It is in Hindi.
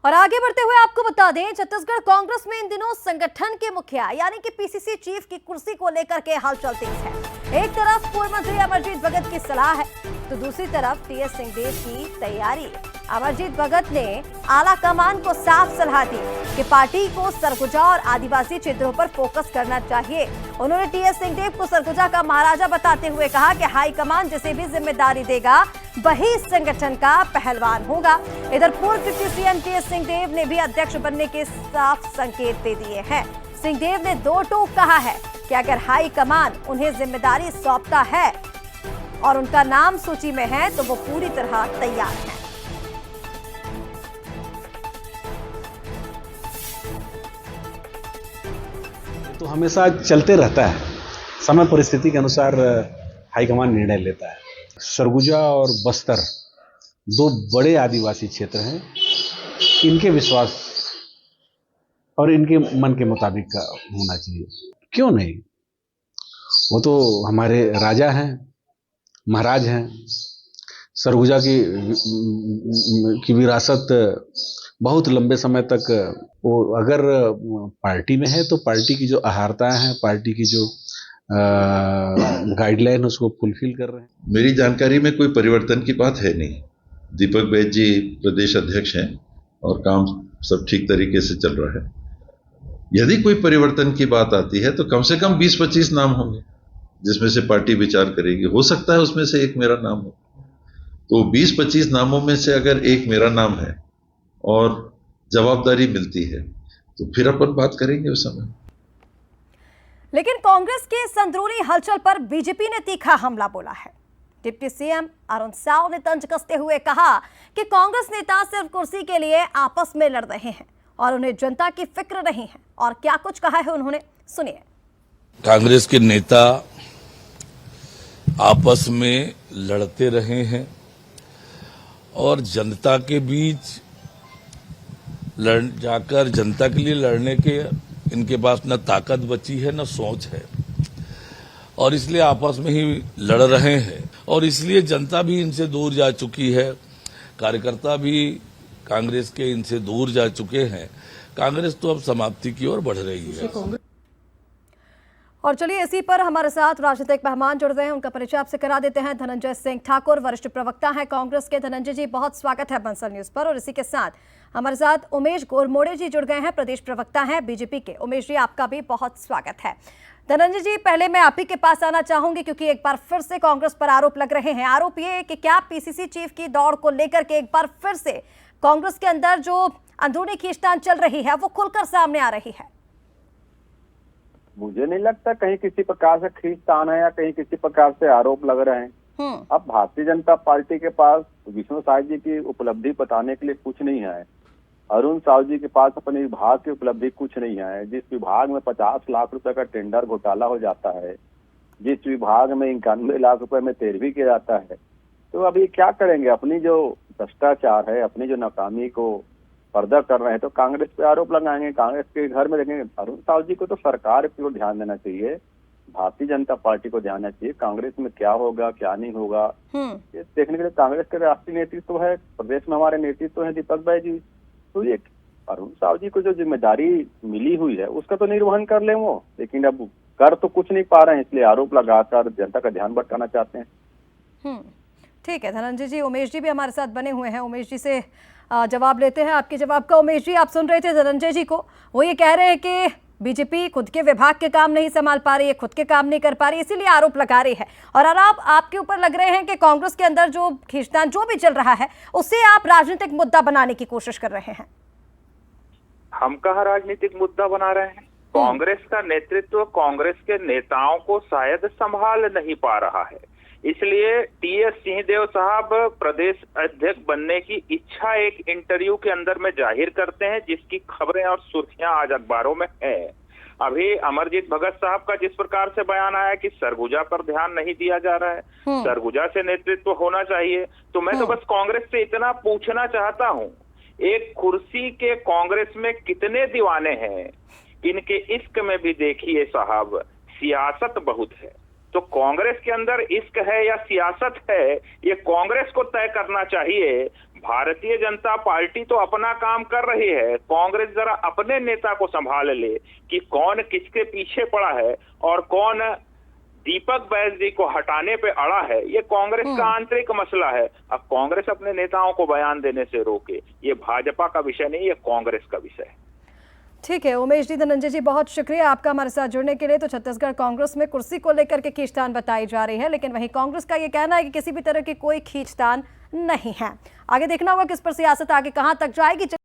और आगे बढ़ते हुए आपको बता दें, छत्तीसगढ़ कांग्रेस में इन दिनों संगठन के मुखिया यानी कि पीसीसी चीफ की कुर्सी को लेकर के हलचल तेज है। एक तरफ पूर्व मंत्री अमरजीत भगत की सलाह है तो दूसरी तरफ टीएस सिंहदेव की तैयारी। अमरजीत भगत ने आला कमान को साफ सलाह दी कि पार्टी को सरगुजा और आदिवासी क्षेत्रों पर फोकस करना चाहिए। उन्होंने टीएस सिंहदेव को सरगुजा का महाराजा बताते हुए कहा कि हाईकमान जिसे भी जिम्मेदारी देगा वही संगठन का पहलवान होगा। इधर पूर्व डिप्टी सीएम टीएस सिंहदेव ने भी अध्यक्ष बनने के साफ संकेत दे दिए हैं। सिंहदेव ने दो टोक कहा है कि अगर हाईकमान उन्हें जिम्मेदारी सौंपता है और उनका नाम सूची में है तो वो पूरी तरह तैयार है। तो हमेशा चलते रहता है, समय परिस्थिति के अनुसार हाईकमान निर्णय लेता है। सरगुजा और बस्तर दो बड़े आदिवासी क्षेत्र हैं, इनके विश्वास और इनके मन के मुताबिक का होना चाहिए। क्यों नहीं, वो तो हमारे राजा हैं, महाराज हैं। सरगुजा की विरासत बहुत लंबे समय तक वो अगर पार्टी में है तो पार्टी की जो अहारताएं हैं, पार्टी की जो गाइडलाइन उसको फुलफिल कर रहे हैं। मेरी जानकारी में कोई परिवर्तन की बात है नहीं। दीपक बैज जी प्रदेश अध्यक्ष हैं और काम सब ठीक तरीके से चल रहा है। यदि कोई परिवर्तन की बात आती है तो कम से कम 20-25 नाम होंगे जिसमें से पार्टी विचार करेगी। हो सकता है उसमें से एक मेरा नाम हो, तो 20-25 नामों में से अगर एक मेरा नाम है और जवाबदारी मिलती है तो फिर अपन बात करेंगे उस समय। लेकिन कांग्रेस के इस अंदरूनी हलचल पर बीजेपी ने तीखा हमला बोला है। डिप्टी सीएम अरुण साव ने तंज कसते हुए कहा कि कांग्रेस नेता सिर्फ कुर्सी के लिए आपस में लड़ रहे हैं और उन्हें जनता की फिक्र नहीं है। और क्या कुछ कहा है उन्होंने, सुनिए। कांग्रेस के नेता आपस में लड़ते रहे हैं और जनता के बीच जाकर जनता के लिए लड़ने के इनके पास न ताकत बची है न सोच है और इसलिए आपस में ही लड़ रहे हैं। और इसलिए जनता भी इनसे दूर जा चुकी है, कार्यकर्ता भी कांग्रेस के इनसे दूर जा चुके हैं। कांग्रेस तो अब समाप्ति की ओर बढ़ रही है। और चलिए इसी पर हमारे साथ राजनीतिक मेहमान जुड़ रहे हैं, उनका परिचय आपसे करा देते हैं। धनंजय सिंह ठाकुर वरिष्ठ प्रवक्ता हैं कांग्रेस के। धनंजय जी, बहुत स्वागत है बंसल न्यूज पर। और इसी के साथ हमारे साथ उमेश गोरमोड़े जी जुड़ गए हैं, प्रदेश प्रवक्ता हैं बीजेपी के। उमेश जी, आपका भी बहुत स्वागत है। धनंजय जी, पहले मैं आप ही के पास आना चाहूंगी क्योंकि एक बार फिर से कांग्रेस पर आरोप लग रहे हैं। आरोप ये कि क्या पीसीसी चीफ की दौड़ को लेकर के एक बार फिर से कांग्रेस के अंदर जो अंदरूनी खींचतान चल रही है वो खुलकर सामने आ रही है। मुझे नहीं लगता कहीं किसी प्रकार से खींचतान है या कहीं किसी प्रकार से आरोप लग रहे हैं। अब भारतीय जनता पार्टी के पास विष्णु साय जी की उपलब्धि बताने के लिए कुछ नहीं है। अरुण साव जी के पास अपने विभाग की उपलब्धि कुछ नहीं है। जिस विभाग में 50 लाख रुपए का टेंडर घोटाला हो जाता है, जिस विभाग में 91 लाख रुपए में तेरवी किया जाता है, तो अब ये क्या करेंगे? अपनी जो भ्रष्टाचार है, अपनी जो नाकामी को पर्दा कर रहे हैं तो कांग्रेस पे आरोप लगाएंगे, कांग्रेस के घर में देखेंगे। अरुण साव जी को तो सरकार को ध्यान देना चाहिए, भारतीय जनता पार्टी को ध्यान देना चाहिए। कांग्रेस में क्या होगा क्या नहीं होगा ये देखने के लिए कांग्रेस के राष्ट्रीय नेतृत्व है, प्रदेश में हमारे नेतृत्व है दीपक भाई जी। तो ये अरुण साव जी को जो जिम्मेदारी मिली हुई है उसका तो निर्वहन कर ले वो, लेकिन अब कर तो कुछ नहीं पा रहे हैं, इसलिए आरोप लगाकर जनता का ध्यान भटकाना चाहते हैं। ठीक है धनंजय जी। उमेश जी भी हमारे साथ बने हुए हैं, उमेश जी से जवाब लेते हैं आपके जवाब का। उमेश जी, आप सुन रहे थे धनंजय जी को, वो ये कह रहे हैं कि बीजेपी खुद के विभाग के काम नहीं संभाल पा रही है, खुद के काम नहीं कर पा रही, इसीलिए आरोप लगा रही है। और आरोप आपके ऊपर लग रहे हैं कि कांग्रेस के अंदर जो खींचतान जो भी चल रहा है उससे आप राजनीतिक मुद्दा बनाने की कोशिश कर रहे हैं। हम कहाँ राजनीतिक मुद्दा बना रहे हैं? कांग्रेस का नेतृत्व कांग्रेस के नेताओं को शायद संभाल नहीं पा रहा है, इसलिए टीएस सिंहदेव साहब प्रदेश अध्यक्ष बनने की इच्छा एक इंटरव्यू के अंदर में जाहिर करते हैं, जिसकी खबरें और सुर्खियां आज अखबारों में है। अभी अमरजीत भगत साहब का जिस प्रकार से बयान आया कि सरगुजा पर ध्यान नहीं दिया जा रहा है, सरगुजा से नेतृत्व होना चाहिए, तो मैं तो बस कांग्रेस से इतना पूछना चाहता हूं, एक कुर्सी के कांग्रेस में कितने दीवाने हैं? इनके इश्क में भी देखिए साहब, सियासत बहुत है। तो कांग्रेस के अंदर इश्क है या सियासत है, ये कांग्रेस को तय करना चाहिए। भारतीय जनता पार्टी तो अपना काम कर रही है, कांग्रेस जरा अपने नेता को संभाल ले कि कौन किसके पीछे पड़ा है और कौन दीपक बैज जी को हटाने पे अड़ा है। ये कांग्रेस का आंतरिक मसला है। अब कांग्रेस अपने नेताओं को बयान देने से रोके, ये भाजपा का विषय नहीं, ये कांग्रेस का विषय है। ठीक है उमेश जी, धनंजय जी, बहुत शुक्रिया आपका हमारे साथ जुड़ने के लिए। तो छत्तीसगढ़ कांग्रेस में कुर्सी को लेकर के खींचतान बताई जा रही है, लेकिन वहीं कांग्रेस का ये कहना है कि किसी भी तरह की कोई खींचतान नहीं है। आगे देखना होगा किस पर सियासत आगे कहां तक जाएगी।